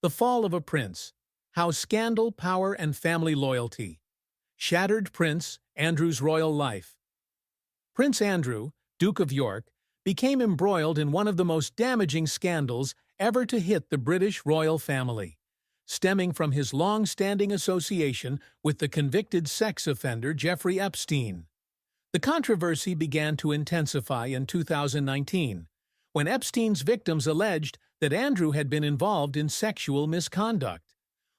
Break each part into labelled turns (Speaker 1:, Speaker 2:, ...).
Speaker 1: The Fall of a Prince: How Scandal, Power, and Family Loyalty Shattered Prince Andrew's Royal Life. Prince Andrew, Duke of York, became embroiled in one of the most damaging scandals ever to hit the British royal family, stemming from his long-standing association with the convicted sex offender Jeffrey Epstein. The controversy began to intensify in 2019, when Epstein's victims alleged that Andrew had been involved in sexual misconduct.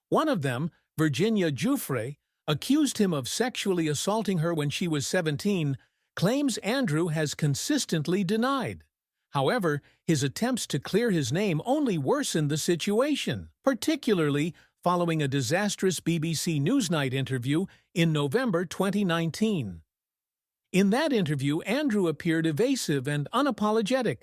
Speaker 1: One of them, Virginia Giuffre, accused him of sexually assaulting her when she was 17, claims Andrew has consistently denied. However, his attempts to clear his name only worsened the situation, particularly following a disastrous BBC Newsnight interview in November 2019. In that interview, Andrew appeared evasive and unapologetic,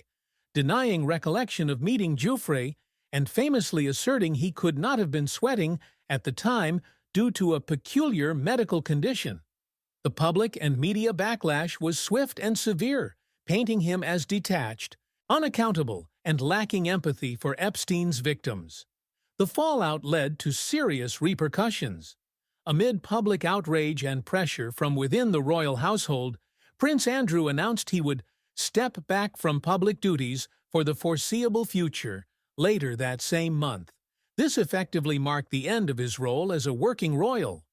Speaker 1: denying recollection of meeting Giuffre and famously asserting he could not have been sweating at the time due to a peculiar medical condition. The public and media backlash was swift and severe, painting him as detached, unaccountable, and lacking empathy for Epstein's victims. The fallout led to serious repercussions. Amid public outrage and pressure from within the royal household, Prince Andrew announced he would step back from public duties for the foreseeable future later that same month. This effectively marked the end of his role as a working royal.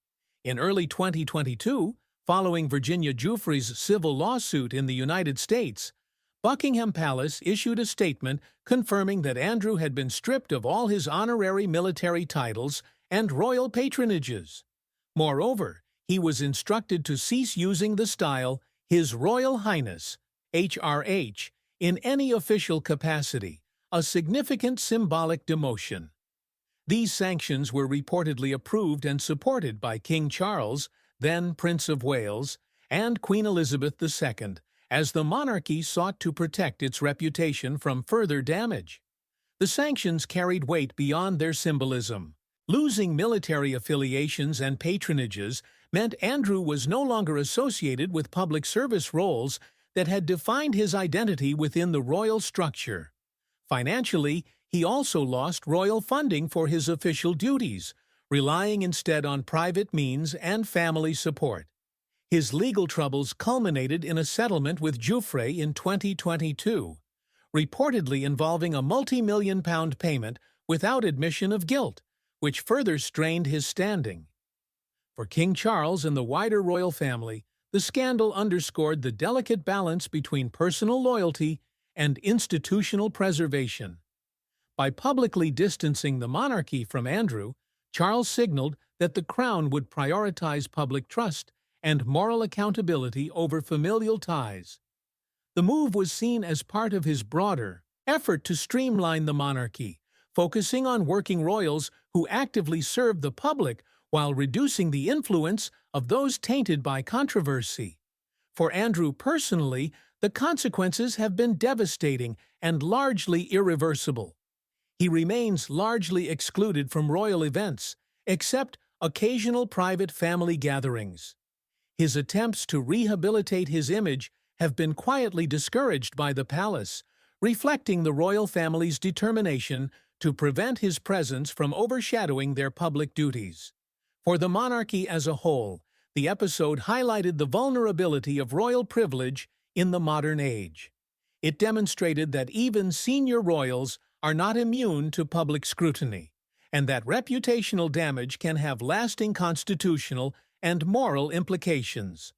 Speaker 1: In early 2022, following Virginia Giuffre's civil lawsuit in the United States, Buckingham Palace issued a statement confirming that Andrew had been stripped of all his honorary military titles and royal patronages. Moreover, he was instructed to cease using the style His Royal Highness, HRH, in any official capacity, a significant symbolic demotion. These sanctions were reportedly approved and supported by King Charles, then Prince of Wales, and Queen Elizabeth II, as the monarchy sought to protect its reputation from further damage. The sanctions carried weight beyond their symbolism. Losing military affiliations and patronages meant Andrew was no longer associated with public service roles that had defined his identity within the royal structure. Financially, he also lost royal funding for his official duties, relying instead on private means and family support. His legal troubles culminated in a settlement with Giuffre in 2022, reportedly involving a multi-million-pound payment without admission of guilt, which further strained his standing. For King Charles and the wider royal family, the scandal underscored the delicate balance between personal loyalty and institutional preservation. By publicly distancing the monarchy from Andrew, Charles signaled that the crown would prioritize public trust and moral accountability over familial ties. The move was seen as part of his broader effort to streamline the monarchy, focusing on working royals who actively served the public while reducing the influence of those tainted by controversy. For Andrew personally, the consequences have been devastating and largely irreversible. He remains largely excluded from royal events, except occasional private family gatherings. His attempts to rehabilitate his image have been quietly discouraged by the palace, reflecting the royal family's determination to prevent his presence from overshadowing their public duties. For the monarchy as a whole, the episode highlighted the vulnerability of royal privilege in the modern age. It demonstrated that even senior royals are not immune to public scrutiny, and that reputational damage can have lasting constitutional and moral implications.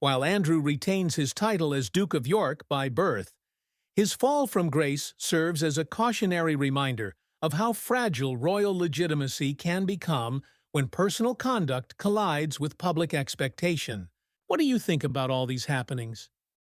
Speaker 1: While Andrew retains his title as Duke of York by birth, his fall from grace serves as a cautionary reminder of how fragile royal legitimacy can become when personal conduct collides with public expectation. What do you think about all these happenings?